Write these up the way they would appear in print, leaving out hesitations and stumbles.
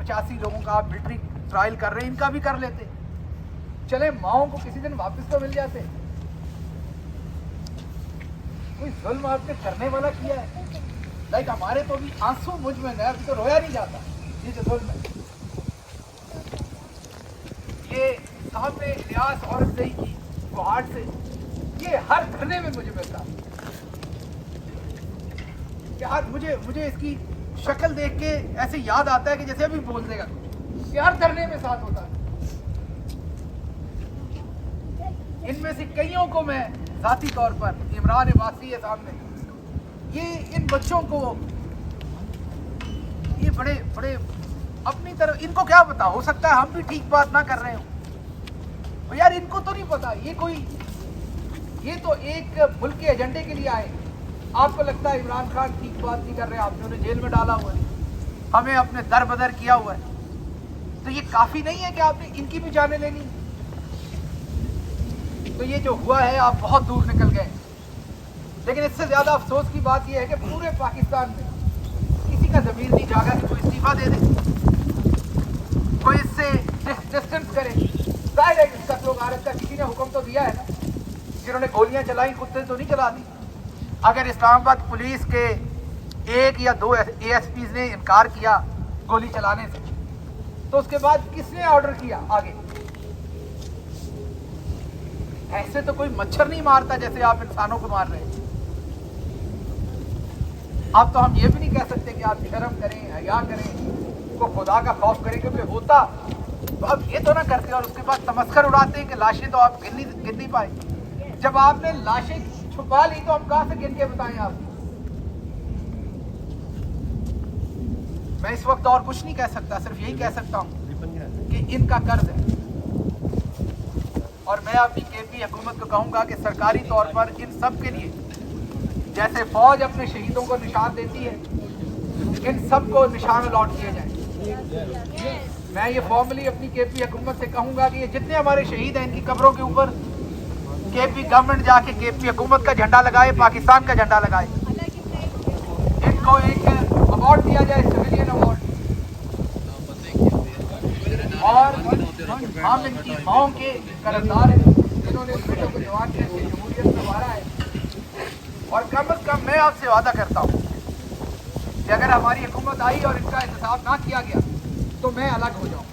85 लोगों का आप मिलिट्री ट्रायल कर रहे हैं, इनका भी कर लेते। चले माओ को किसी दिन वापस तो मिल जाते। कोई जुल्म आपने करने वाला किया है, लाइक हमारे तो भी आंसू मुझ में गए, अभी तो रोया नहीं जाता। ये जो जुल्म है, ये साहब ने रियाज औरत सही की गुहाट से, ये हर धरने में मुझे मिलता है। यार मुझे इसकी शक्ल देख के ऐसे याद आता है कि जैसे अभी बोल देगा कि हर धरने में साथ होता है। इनमें से कईयों को मैं ज़ाती तौर पर, इमरान अब्बासी है सामने, ये इन बच्चों को ये बड़े बड़े अपनी तरफ, इनको क्या पता, हो सकता है हम भी ठीक बात ना कर रहे हो यार, इनको तो नहीं पता। ये तो एक मुल्क के एजेंडे के लिए आए। आपको लगता है इमरान खान ठीक बात नहीं कर रहे, आपने उन्हें जेल में डाला हुआ है, हमें अपने दर बदर किया हुआ है, तो ये काफ़ी नहीं है कि आपने इनकी भी जाने लेनी। तो ये जो हुआ है, आप बहुत दूर निकल गए। लेकिन इससे ज़्यादा अफसोस की बात यह है कि पूरे पाकिस्तान में किसी का ज़मीर नहीं जागा कि कोई इस्तीफा दे दे, कोई इससे डिस्टेंस करे। जाहिर है कि कत्ल गारत का किसी ने हुक्म तो दिया है ना, जिन्होंने गोलियां चलाई खुद से तो नहीं चला दी। अगर इस्लामाबाद पुलिस के 1 या 2 ASPs ने इनकार किया गोली चलाने से, तो उसके बाद किसने ऑर्डर किया आगे? ऐसे तो कोई मच्छर नहीं मारता जैसे आप इंसानों को मार रहे हैं। अब तो हम ये भी नहीं कह सकते कि आप शर्म करें, हया करें, को खुदा का खौफ करें, क्योंकि होता तो अब ये तो ना करते और उसके बाद तमस्कर उड़ाते हैं कि लाशें तो आप गिन नहीं पाए। जब आपने लाशें छुपा ली तो हम कहां से गिन के बताएं आप? मैं इस वक्त और कुछ नहीं कह सकता, सिर्फ यही कह सकता हूं कि इनका कर्ज है। और मैं अपनी KP हुकूमत को कहूंगा कि सरकारी तौर पर इन सब के लिए, जैसे फौज अपने शहीदों को निशान देती है, इन सब को निशान अलॉट किए जाए। मैं ये फॉर्मली अपनी KP हुकूमत से कहूंगा कि ये जितने हमारे शहीद हैं, इनकी कब्रों के ऊपर KP गवर्नमेंट जाके KP हुकूमत का झंडा लगाए, पाकिस्तान का झंडा लगाए। इनको एक अवार्ड दिया जाए, सिविलियन अवार्ड, और हम इनकी माओं के कर्जदार हैं जिन्होंने इस बेटों को जवान करके जमहूरियत में मारा है। और कम से कम मैं आपसे वादा करता हूँ कि अगर हमारी हुकूमत आई और इनका एहतसाब ना किया गया तो मैं अलग हो जाऊँ।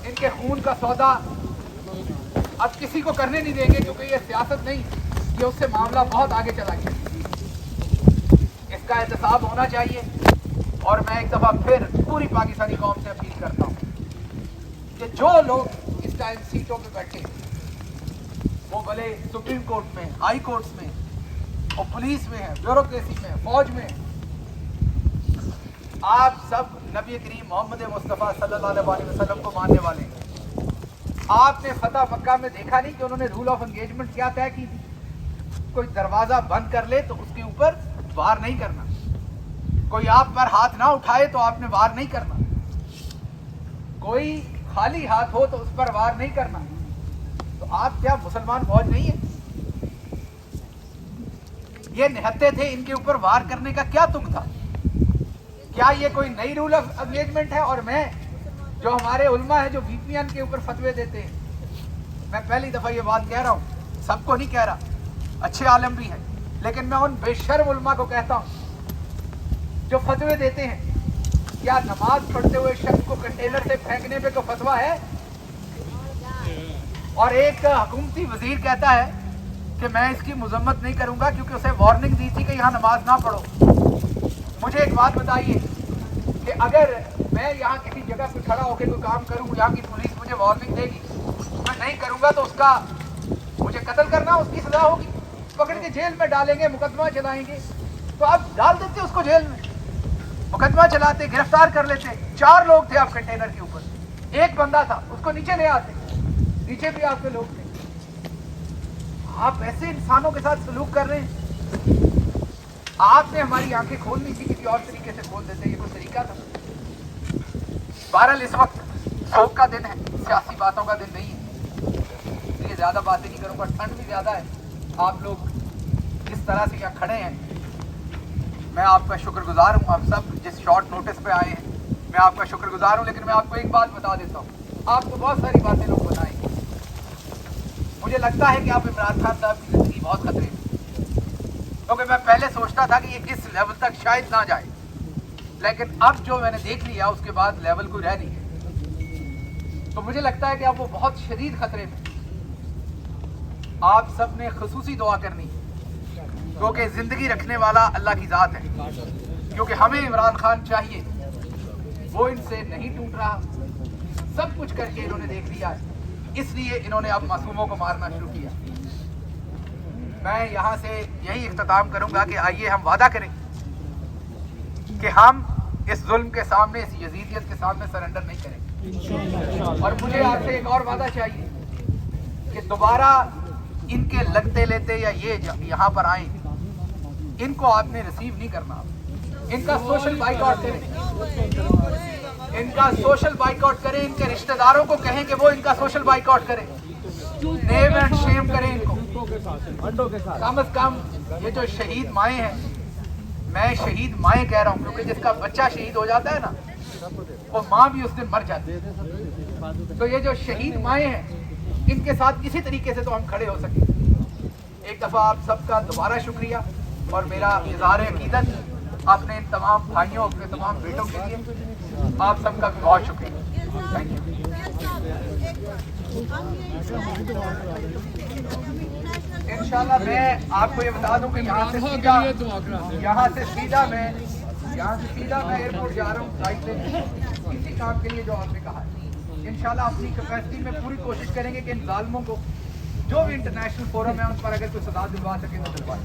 इनके खून का सौदा अब किसी को करने नहीं देंगे, क्योंकि ये सियासत नहीं, ये उससे मामला बहुत आगे चला गया। इसका एहतसाब होना चाहिए। और मैं एक दफ़ा फिर पूरी पाकिस्तानी कौम से अपील करता हूँ कि जो लोग इस टाइम सीटों पे बैठे, वो भले सुप्रीम कोर्ट में, हाई कोर्ट्स में, और पुलिस में है, ब्यूरोक्रेसी में, फौज में, आप सब नबी करीम मोहम्मद मुस्तफ़ा सल्लल्लाहु अलैहि वसल्लम को मानने वाले हैं। आपने फतह मक्का में देखा नहीं कि उन्होंने रूल ऑफ एंगेजमेंट क्या तय की? कोई दरवाजा बंद कर ले तो उसके ऊपर वार नहीं करना, कोई आप पर हाथ ना उठाए तो आपने वार नहीं करना, कोई खाली हाथ हो तो उस पर वार नहीं करना। तो आप क्या मुसलमान फौज नहीं है? ये निहत्ते थे, इनके ऊपर वार करने का क्या तुक था? क्या ये कोई नई रूल ऑफ एंगेजमेंट है? और मैं जो हमारे उलमा है जो VPN के ऊपर फतवे देते हैं, मैं पहली दफ़ा ये बात कह रहा हूँ, सबको नहीं कह रहा, अच्छे आलम भी हैं, लेकिन मैं उन बेशर्म उलमा को कहता हूँ जो फतवे देते हैं, क्या नमाज पढ़ते हुए शख्स को कंटेनर से फेंकने पे को फतवा है? और एक हुकूमती वजीर कहता है कि मैं इसकी मजम्मत नहीं करूंगा क्योंकि उसे वार्निंग दी थी कि यहाँ नमाज ना पढ़ो। मुझे एक बात बताइए कि अगर मैं यहाँ किसी जगह पे खड़ा होकर कोई काम करूँ, यहाँ की पुलिस मुझे वार्निंग देगी, मैं नहीं करूँगा तो उसका मुझे कत्ल करना, उसकी सजा होगी, पकड़ के जेल में डालेंगे, मुकदमा चलाएंगे। तो आप डाल देते उसको जेल में, मुकदमा चलाते, गिरफ्तार कर लेते। 4 लोग थे आप कंटेनर के ऊपर, 1 बंदा था, उसको नीचे ले आते, नीचे भी आपके लोग थे। आप ऐसे इंसानों के साथ सलूक कर रहे हैं। आपने हमारी आंखें खोलनी थी, किसी और तरीके से खोल देते, ये कोई तरीका था? बहरहाल इस वक्त शोक का दिन है, सियासी बातों का दिन नहीं है, इसलिए ज़्यादा बातें नहीं करूँगा। ठंड भी ज़्यादा है, आप लोग जिस तरह से यहाँ खड़े हैं, मैं आपका शुक्रगुजार हूँ। आप सब जिस शॉर्ट नोटिस पे आए हैं, मैं आपका शुक्रगुजार हूँ, लेकिन मैं आपको एक बात बता देता हूँ, आपको बहुत सारी बातें लोग बताएंगे। मुझे लगता है कि आप इमरान खान साहब की जिंदगी बहुत खतरे में, क्योंकि मैं पहले सोचता था कि ये इस लेवल तक शायद ना जाए, लेकिन अब जो मैंने देख लिया उसके बाद लेवल कोई रह नहीं है। तो मुझे लगता है कि अब वो बहुत शदीद खतरे में। आप सब ने खुसूसी दुआ करनी, क्योंकि जिंदगी रखने वाला अल्लाह की जात है, क्योंकि हमें इमरान खान चाहिए, वो इनसे नहीं टूट रहा, सब कुछ करके इन्होंने देख लिया है, इसलिए इन्होंने अब मासूमों को मारना शुरू किया। मैं यहाँ से यही इख्तिताम करूँगा कि आइए हम वादा करें कि हम इस जुल्म के सामने, इस यजीदियत के सामने सरेंडर नहीं करेंगे। और मुझे आपसे एक और वादा चाहिए कि दोबारा इनके लगते लेते या ये यहाँ पर आए, इनको आपने रिसीव नहीं करना। इनका सोशल बाइकआउट करें, इनका सोशल बाइकआउट करें, इनके रिश्तेदारों को कहें कि वो इनका सोशल बाइकआउट करें, नेम एंड शेम करें इनको। कम से कम ये जो शहीद माएँ हैं, मैं शहीद माएँ कह रहा हूँ क्योंकि जिसका बच्चा शहीद हो जाता है ना, वो माँ भी उस दिन मर जाती है। तो ये जो शहीद माएँ हैं, इनके साथ किसी तरीके से तो हम खड़े हो सकें। एक दफ़ा आप सबका दोबारा शुक्रिया और मेरा इज़हार अकीदत अपने इन तमाम भाइयों, अपने तमाम बेटों के लिए आप सबका बहुत शुक्रिया। Thank you. इंशाल्लाह मैं आपको ये बता दूं कि यहाँ से सीधा मैं एयरपोर्ट जा रहा हूँ फ्लाइट लेके, इसी काम के लिए जो आपने कहा है। इंशाल्लाह अपनी कैपेसिटी में पूरी कोशिश करेंगे कि इन जालिमों को, जो भी इंटरनेशनल फोरम है उन पर अगर कोई सजा दिलवा सके तो दिलवाएं।